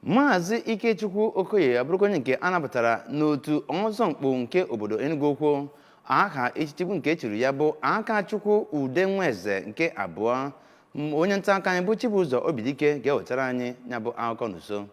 Maazị Ikechukwu Okoye abụrụkwa nke anabatara n'otu Ozomkpu nke obodo Enugu aha echichikwu nke echiri ya bụ Akachukwu Udenweze nke abụọ. Onye nta aka anyị bụ Chibụzọ Obidike ga-ewetara anyị ya bụ akụkọ n'uso.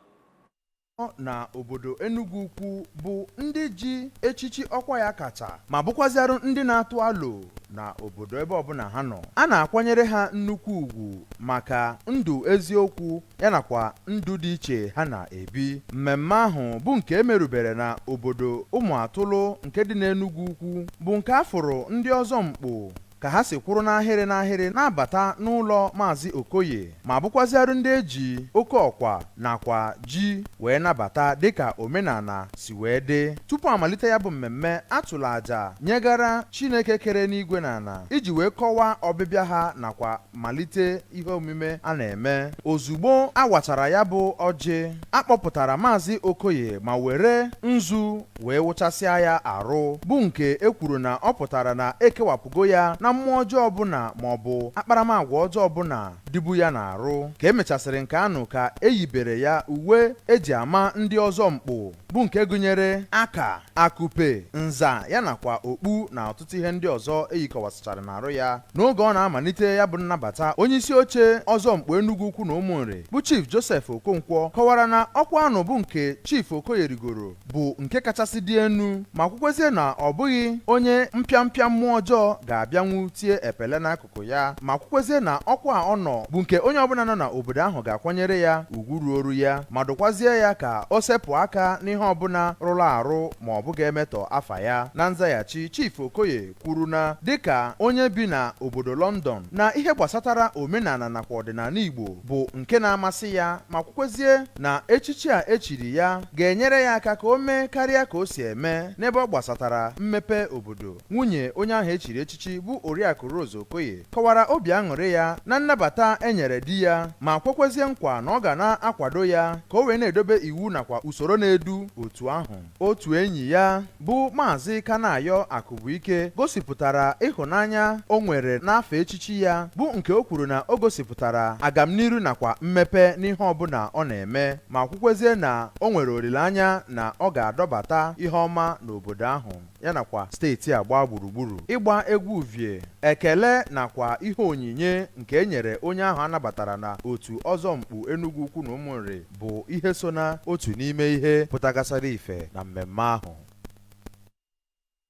Na obodo Enugu Ukwu bụ ndị ji echichi ọkwa ya kacha ma bụkwazịarụ ndị na-atụ alo na obodo ebe ọbụla ha nọ. A na-akwanyere ha nnukwu ugwu maka ndụ eziokwu ya nakwa ndụ dị iche ha na-ebi. Mmemme ahụ bụ nke emerubere na obodo Ụmụatụlụ nke dị n'Enugu Ukwu bụ nke afụrụ ndị Ozomkpu ka ha si kwụrụ n'ahịrị na-abata n'ụlọ Maazị Okoye ma bụkwazịarụ ndị eji oke ọkwa nakwa ji wee nabata dịka omenala si wee dị. Tupu amalite ya bụ mmemme, atụrụ aja nyegara Chineke kere n'igwe na ala iji wee kọwaa ọbịbịa ha nakwa malite ihe omume a na-eme. Ozugbo awachara ya bụ ọjị, akpọpụtara Maazị Okoye ma were nzu wee wụchasịa ya arụ, bụ nke ekwuru na ọ pụtara na ekewapụgo ya na mmụọ ọjọọ ọbụla maọbụ akparamagwa ọjọọ ọbụla dịbu ya na-arụ. Ka emechasịrị nke anụ ka eyibere ya uwe eji ama ndị Ozomkpu bụ nke gụnyere aka, akụpe, nza ya nakwa okpu na ọtụtụ ihe ndị ọzọ eyikọwasịchara n'arụ ya. N'oge ọ na-amalite ya bụ nnabata, onyeisi oche Ozomkpu Enugu Ukwu na Ụmụnri bụ Chief Joseph Okonkwo kọwara na ọkwa anụ bụ nke Chief Okoye rigoro bụ nke kachasị dị enu ma kwukwezie na ọ bụghị onye mpịampịa mmụọ ọjọọ ga-abịanwu tie epele n'akụkụ ya, ma kwukwezie na ọkwa ọ nọ bụ nke onye ọbụla nọ na obodo ahụ ga-akwanyere ya ugwu ruoru ya ma dụkwazie ya ka o sepụ aka n'ihe ọbụla rụrụ arụ ma ọ bụ ga-emetọ afa ya. Na nzaghachi, Chief Okoye kwuru na dịka onye bi na obodo London na ihe gbasatara omenala nakwa ọdịnala Igbo bụ nke na-amasị ya, ma kwukwezie na echichi a echiri ya ga-enyere ya aka ka o mee karịa ka o si eme n'ebe ọ gbasatara mmepe obodo. Nwunye onye ahụ echiri echichi bụ Oriakụ Rose Okoye kọwara obi aṅụrị ya na nnabata enyere di ya ma kwekwezie nkwa na ọ ga na-akwado ya ka o wee na-edobe iwu nakwa usoro na-edu otu ahụ. Otu enyi ya bụ Maazị Kanayo Akụbuike gosipụtara ịhụnanya o nwere n'afọ echichi ya, bụ nke o kwuru na o gosipụtara agamniru nakwa mmepe n'ihe ọbụla ọ na-eme, ma kwukwezie na o nwere olileanya na ọ ga-adọbata ihe ọma n'obodo ahụ ya nakwa steeti a gbaa gburugburu. Ịgba egwu uvie, ekele nakwa ihe onyinye nke enyere onye ahụ anabatara na otu Ozomkpu Enugu Ukwu na Ụmụnri bụ ihe so na otu n'ime ihe pụtagasịrị ife na mmemme ahụ.